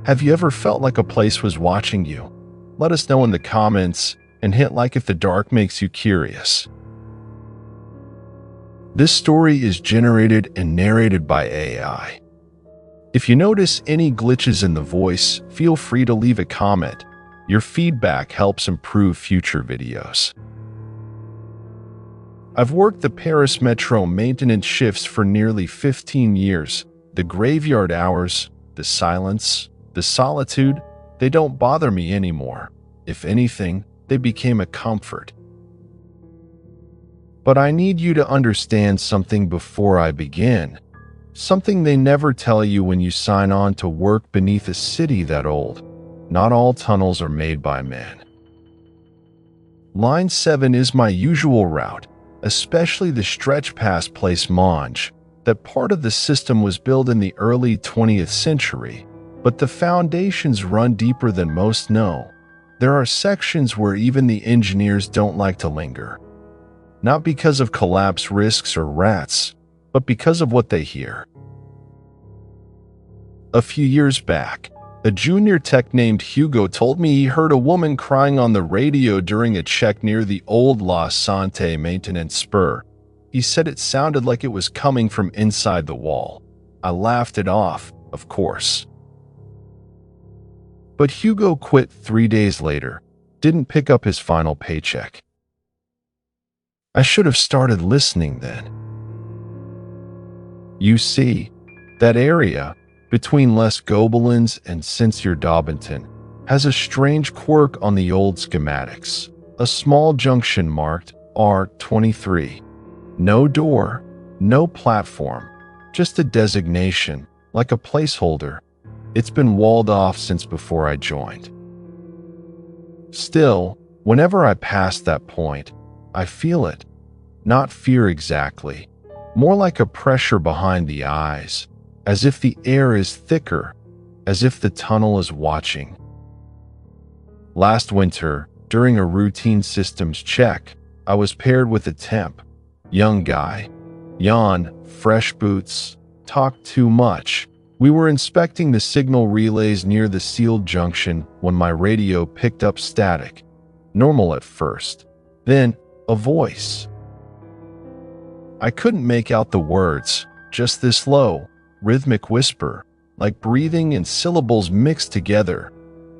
Have you ever felt like a place was watching you? Let us know in the comments and hit like if the dark makes you curious. This story is generated and narrated by AI. If you notice any glitches in the voice, feel free to leave a comment. Your feedback helps improve future videos. I've worked the Paris Metro maintenance shifts for nearly 15 years. The graveyard hours, the silence, the solitude, they don't bother me anymore. If anything, they became a comfort. But I need you to understand something before I begin. Something they never tell you when you sign on to work beneath a city that old. Not all tunnels are made by men. Line 7 is my usual route, especially the stretch past Place Monge. That part of the system was built in the early 20th century, but the foundations run deeper than most know. There are sections where even the engineers don't like to linger. Not because of collapse risks or rats, but because of what they hear. A few years back, a junior tech named Hugo told me he heard a woman crying on the radio during a check near the old La Sante maintenance spur. He said it sounded like it was coming from inside the wall. I laughed it off, of course. But Hugo quit 3 days later, didn't pick up his final paycheck. I should have started listening then. You see, that area, between Les Gobelins and Saint-Cyr-d'Aubenton, has a strange quirk on the old schematics. A small junction marked R23. No door, no platform, just a designation, like a placeholder. It's been walled off since before I joined. Still, whenever I pass that point, I feel it. Not fear exactly, more like a pressure behind the eyes, as if the air is thicker, as if the tunnel is watching. Last winter, during a routine systems check, I was paired with a temp. Young guy. Yawn, fresh boots, talked too much. We were inspecting the signal relays near the sealed junction when my radio picked up static. Normal at first. Then, a voice. I couldn't make out the words, just this low, rhythmic whisper, like breathing and syllables mixed together.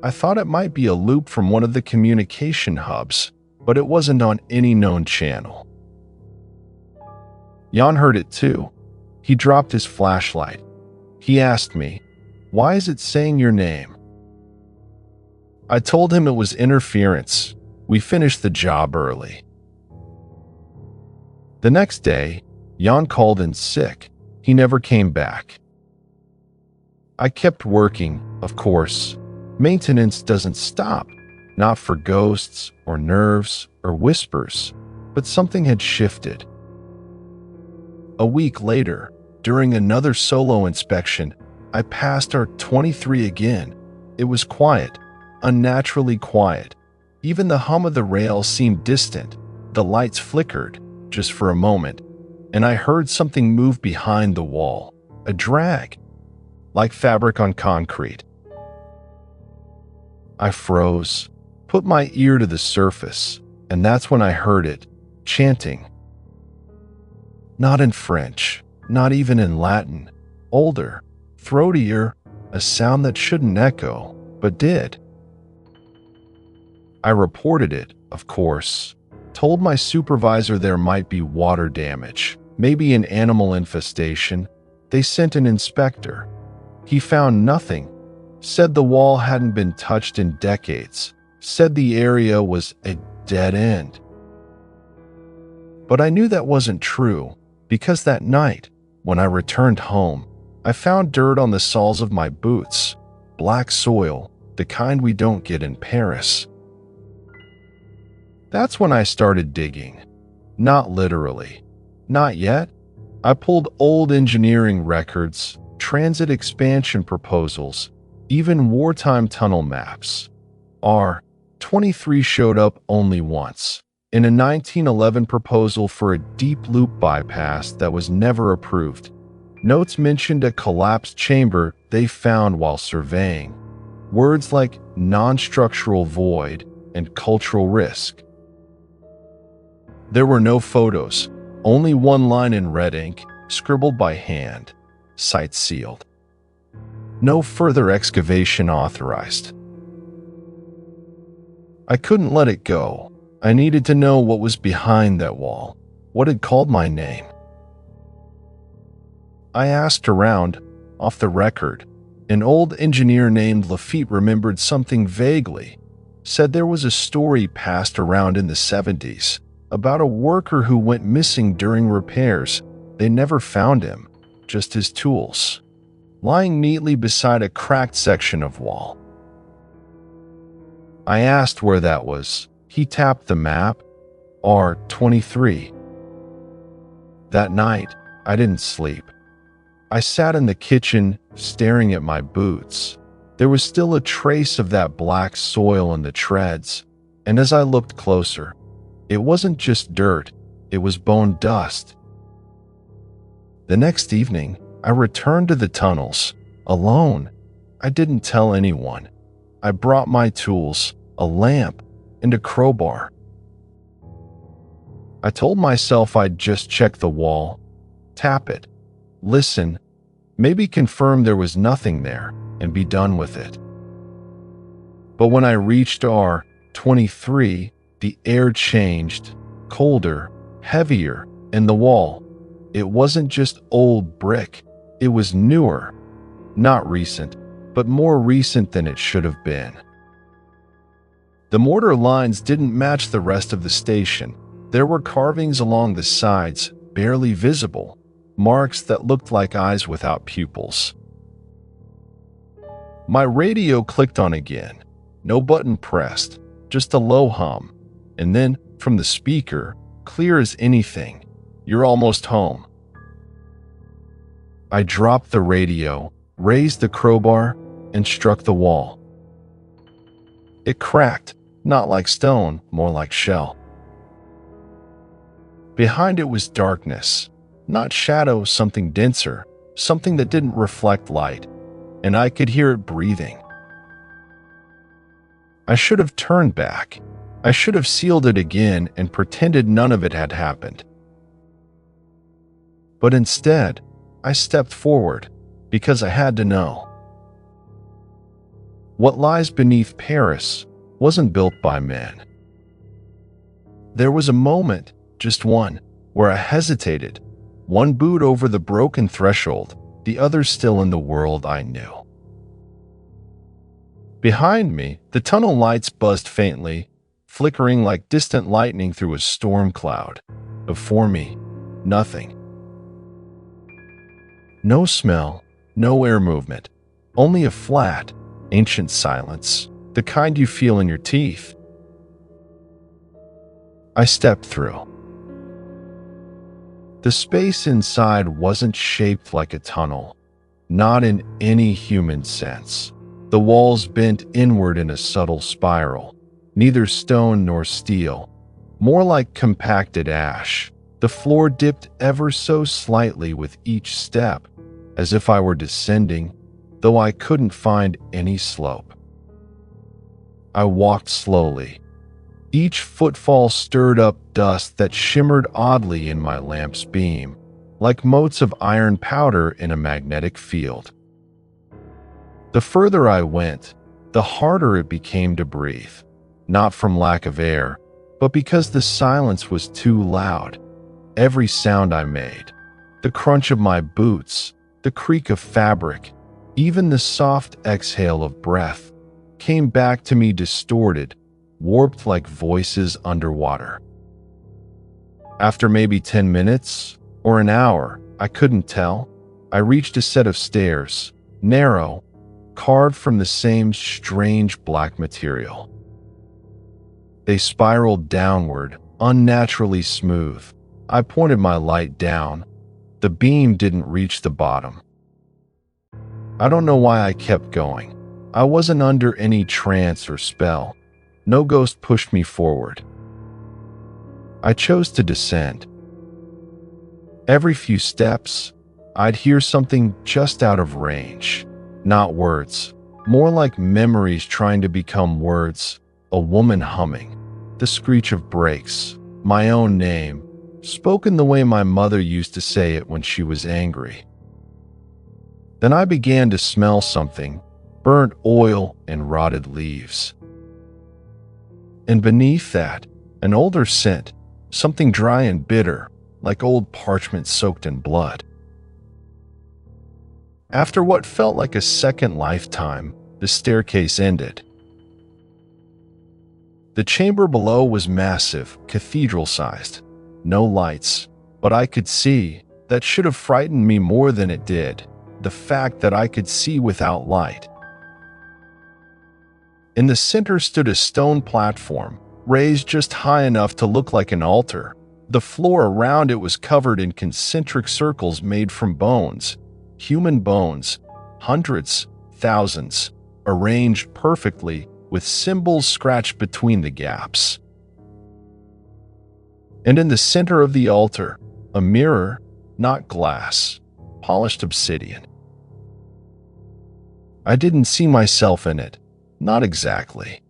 I thought it might be a loop from one of the communication hubs, but it wasn't on any known channel. Jan heard it too. He dropped his flashlight. He asked me, "Why is it saying your name?" I told him it was interference. We finished the job early. The next day, Jan called in sick. He never came back. I kept working, of course. Maintenance doesn't stop, not for ghosts or nerves or whispers, but something had shifted. A week later, during another solo inspection, I passed R23 again. It was quiet, unnaturally quiet. Even the hum of the rail seemed distant. The lights flickered, just for a moment, and I heard something move behind the wall. A drag, like fabric on concrete. I froze, put my ear to the surface, and that's when I heard it, chanting. Not in French, not even in Latin. Older, throatier, a sound that shouldn't echo, but did. I reported it, of course. Told my supervisor there might be water damage, maybe an animal infestation. They sent an inspector. He found nothing. Said the wall hadn't been touched in decades. Said the area was a dead end. But I knew that wasn't true, because that night, when I returned home, I found dirt on the soles of my boots. Black soil, the kind we don't get in Paris. That's when I started digging. Not literally. Not yet. I pulled old engineering records, transit expansion proposals, even wartime tunnel maps. R23 showed up only once, in a 1911 proposal for a deep loop bypass that was never approved. Notes mentioned a collapsed chamber they found while surveying. Words like non-structural void and cultural risk. There were no photos, only one line in red ink, scribbled by hand, site sealed. No further excavation authorized. I couldn't let it go. I needed to know what was behind that wall, what had called my name. I asked around, off the record. An old engineer named Lafitte remembered something vaguely, said there was a story passed around in the 70s about a worker who went missing during repairs. They never found him, just his tools, lying neatly beside a cracked section of wall. I asked where that was. He tapped the map, R23. That night, I didn't sleep. I sat in the kitchen, staring at my boots. There was still a trace of that black soil in the treads, and as I looked closer, it wasn't just dirt, it was bone dust. The next evening, I returned to the tunnels, alone. I didn't tell anyone. I brought my tools, a lamp, and a crowbar. I told myself I'd just check the wall, tap it, listen, maybe confirm there was nothing there, and be done with it. But when I reached R23, the air changed, colder, heavier, and the wall, it wasn't just old brick, it was newer, not recent, but more recent than it should have been. The mortar lines didn't match the rest of the station. There were carvings along the sides, barely visible, marks that looked like eyes without pupils. My radio clicked on again. No button pressed, just a low hum. And then, from the speaker, clear as anything, "You're almost home." I dropped the radio, raised the crowbar, and struck the wall. It cracked, not like stone, more like shell. Behind it was darkness, not shadow, something denser, something that didn't reflect light, and I could hear it breathing. I should have turned back. I should have sealed it again and pretended none of it had happened. But instead, I stepped forward because I had to know. What lies beneath Paris wasn't built by men. There was a moment, just one, where I hesitated, one boot over the broken threshold, the other still in the world I knew. Behind me, the tunnel lights buzzed faintly, flickering like distant lightning through a storm cloud. Before me, nothing. No smell, no air movement, only a flat, ancient silence, the kind you feel in your teeth. I stepped through. The space inside wasn't shaped like a tunnel, not in any human sense. The walls bent inward in a subtle spiral, neither stone nor steel, more like compacted ash. The floor dipped ever so slightly with each step, as if I were descending, though I couldn't find any slope. I walked slowly. Each footfall stirred up dust that shimmered oddly in my lamp's beam, like motes of iron powder in a magnetic field. The further I went, the harder it became to breathe, not from lack of air, but because the silence was too loud. Every sound I made, the crunch of my boots, the creak of fabric, even the soft exhale of breath, came back to me distorted, warped like voices underwater. After maybe 10 minutes or an hour, I couldn't tell, I reached a set of stairs, narrow, carved from the same strange black material. They spiraled downward, unnaturally smooth. I pointed my light down. The beam didn't reach the bottom. I don't know why I kept going. I wasn't under any trance or spell. No ghost pushed me forward. I chose to descend. Every few steps, I'd hear something just out of range. Not words, more like memories trying to become words, a woman humming, the screech of brakes, my own name, spoken the way my mother used to say it when she was angry. Then I began to smell something, burnt oil and rotted leaves. And beneath that, an older scent, something dry and bitter, like old parchment soaked in blood. After what felt like a second lifetime, the staircase ended. The chamber below was massive, cathedral-sized. No lights, but I could see, that should have frightened me more than it did, the fact that I could see without light. In the center stood a stone platform, raised just high enough to look like an altar. The floor around it was covered in concentric circles made from bones, human bones, hundreds, thousands, arranged perfectly with symbols scratched between the gaps. And in the center of the altar, a mirror, not glass, polished obsidian. I didn't see myself in it, not exactly.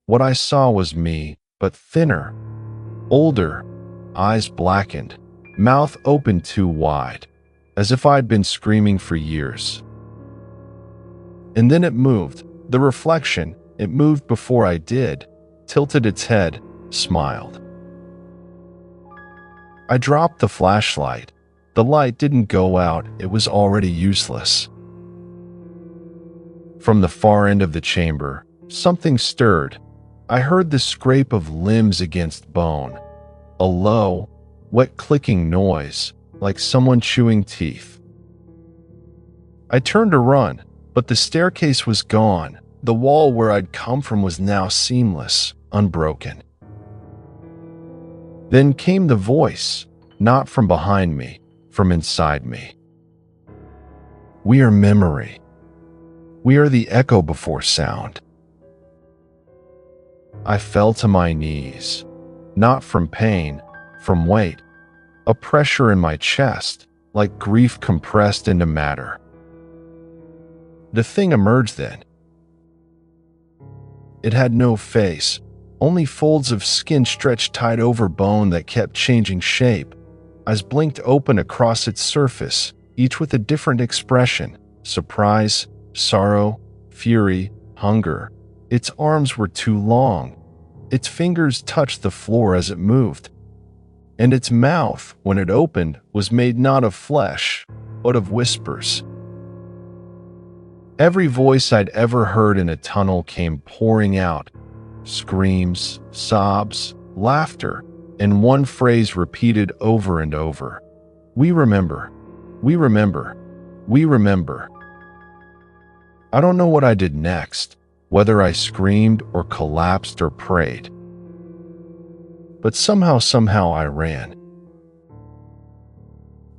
What I saw was me, but thinner, older, eyes blackened, mouth open too wide, as if I'd been screaming for years. And then it moved, the reflection, it moved before I did, tilted its head, smiled. I dropped the flashlight. The light didn't go out, it was already useless. From the far end of the chamber, something stirred. I heard the scrape of limbs against bone, a low, wet clicking noise, like someone chewing teeth. I turned to run, but the staircase was gone. The wall where I'd come from was now seamless, unbroken. Then came the voice, not from behind me, from inside me. We are memory. We are the echo before sound. I fell to my knees, not from pain, from weight, a pressure in my chest, like grief compressed into matter. The thing emerged then. It had no face, only folds of skin stretched tight over bone that kept changing shape. Eyes blinked open across its surface, each with a different expression: surprise, sorrow, fury, hunger. Its arms were too long. Its fingers touched the floor as it moved. And its mouth, when it opened, was made not of flesh, but of whispers. Every voice I'd ever heard in a tunnel came pouring out. Screams, sobs, laughter, and one phrase repeated over and over. We remember. We remember. We remember. I don't know what I did next, whether I screamed or collapsed or prayed. But somehow I ran.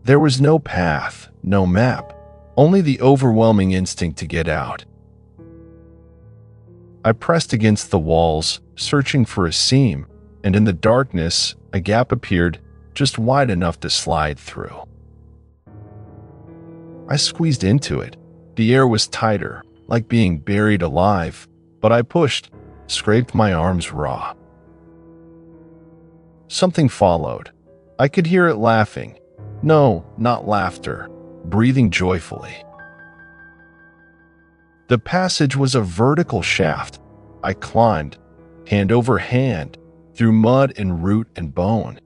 There was no path, no map, only the overwhelming instinct to get out. I pressed against the walls, searching for a seam, and in the darkness, a gap appeared, just wide enough to slide through. I squeezed into it. The air was tighter, like being buried alive, but I pushed, scraped my arms raw. Something followed. I could hear it laughing. No, not laughter, breathing joyfully. The passage was a vertical shaft. I climbed, hand over hand, through mud and root and bone.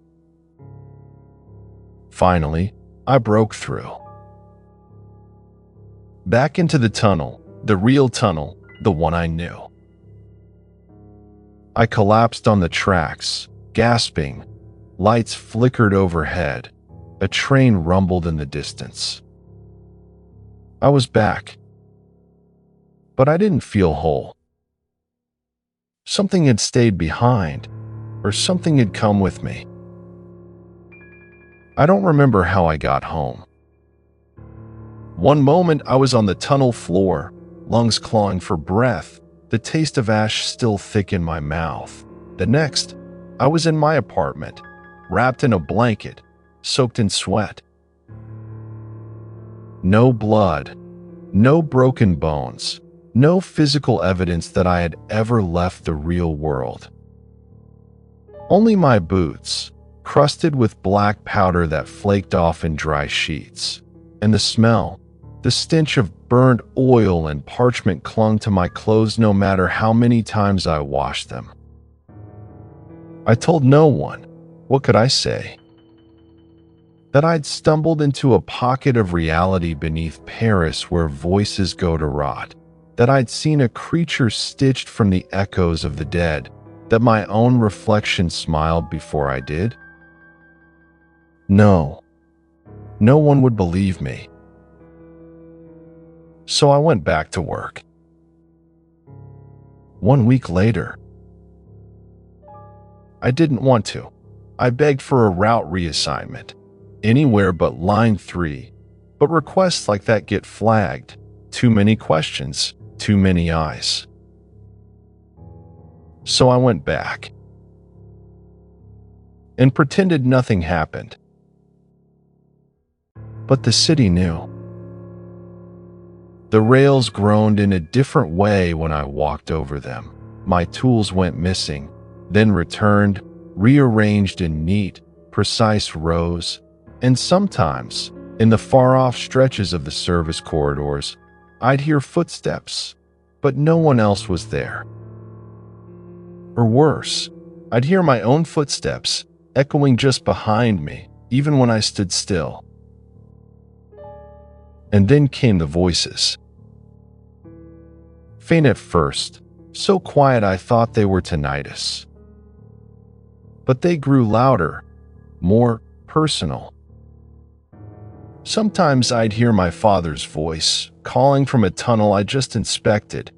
Finally, I broke through. Back into the tunnel, the real tunnel, the one I knew. I collapsed on the tracks, gasping. Lights flickered overhead. A train rumbled in the distance. I was back. But I didn't feel whole. Something had stayed behind, or something had come with me. I don't remember how I got home. One moment I was on the tunnel floor, lungs clawing for breath, the taste of ash still thick in my mouth. The next, I was in my apartment, wrapped in a blanket, soaked in sweat. No blood, No broken bones, no physical evidence that I had ever left the real world. Only my boots, crusted with black powder that flaked off in dry sheets. And the smell, the stench of burned oil and parchment clung to my clothes no matter how many times I washed them. I told no one. What could I say? That I'd stumbled into a pocket of reality beneath Paris where voices go to rot. That I'd seen a creature stitched from the echoes of the dead. That my own reflection smiled before I did. No one would believe me. So I went back to work. 1 week later, I didn't want to. I begged for a route reassignment, anywhere but line 3, but requests like that get flagged. Too many questions, too many eyes. So I went back and pretended nothing happened. But the city knew. The rails groaned in a different way when I walked over them. My tools went missing, then returned, rearranged in neat, precise rows, and sometimes, in the far-off stretches of the service corridors, I'd hear footsteps, but no one else was there. Or worse, I'd hear my own footsteps echoing just behind me, even when I stood still. And then came the voices. Faint at first, so quiet I thought they were tinnitus. But they grew louder, more personal. Sometimes I'd hear my father's voice, calling from a tunnel I just inspected.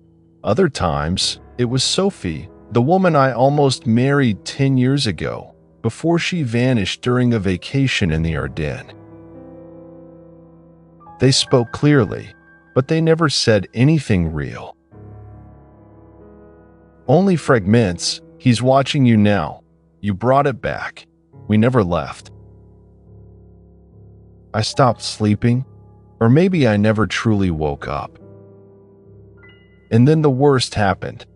Other times, it was Sophie, the woman I almost married 10 years ago, before she vanished during a vacation in the Ardennes. They spoke clearly, but they never said anything real. Only fragments. He's watching you now. You brought it back. We never left. I stopped sleeping, or maybe I never truly woke up. And then the worst happened.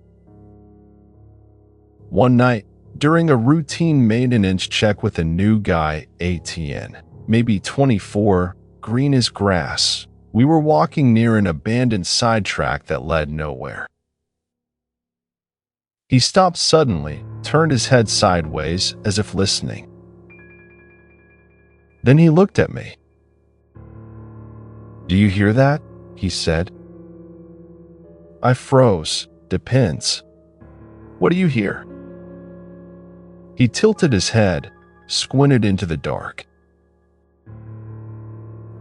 One night, during a routine maintenance check with a new guy, Etienne, maybe 24, green as grass, we were walking near an abandoned sidetrack that led nowhere. He stopped suddenly, turned his head sideways as if listening. Then he looked at me. "Do you hear that?" he said. I froze. "Depends. What do you hear?" He tilted his head, squinted into the dark.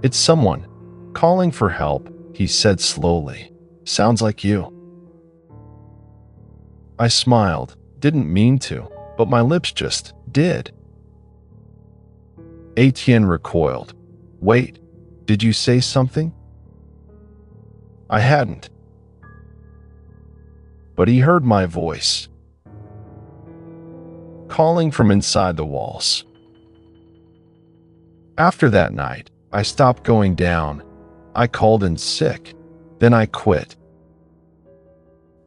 "It's someone calling for help," he said slowly. "Sounds like you." I smiled, didn't mean to, but my lips just did. Etienne recoiled. "Wait, did you say something?" I hadn't. But he heard my voice, calling from inside the walls. After that night, I stopped going down. I called in sick. Then I quit.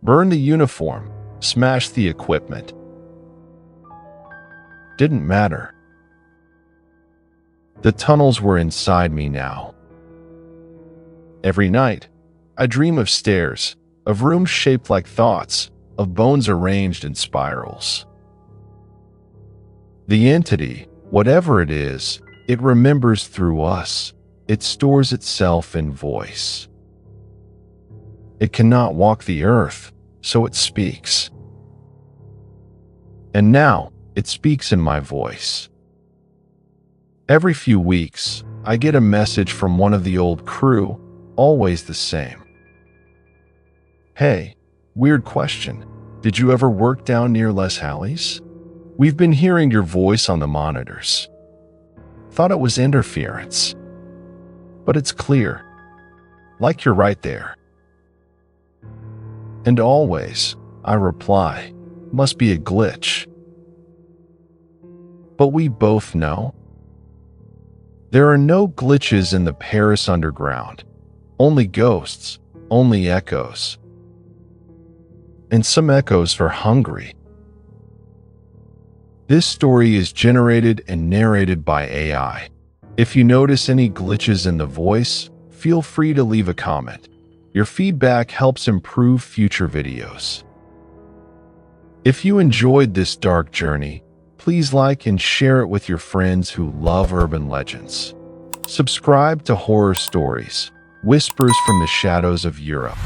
Burned the uniform, smashed the equipment. Didn't matter. The tunnels were inside me now. Every night, I dream of stairs, of rooms shaped like thoughts, of bones arranged in spirals. The entity, whatever it is, it remembers through us. It stores itself in voice. It cannot walk the earth, so it speaks. And now, it speaks in my voice. Every few weeks, I get a message from one of the old crew, always the same. "Hey, weird question. Did you ever work down near Les Halles? We've been hearing your voice on the monitors. Thought it was interference. But it's clear. Like you're right there." And always, I reply, "Must be a glitch." But we both know there are no glitches in the Paris underground, Only ghosts, only echoes. And some echoes are hungry. This story is generated and narrated by AI. If you notice any glitches in the voice, feel free to leave a comment. Your feedback helps improve future videos. If you enjoyed this dark journey, please like and share it with your friends who love urban legends. Subscribe to Horror Stories, Whispers from the Shadows of Europe.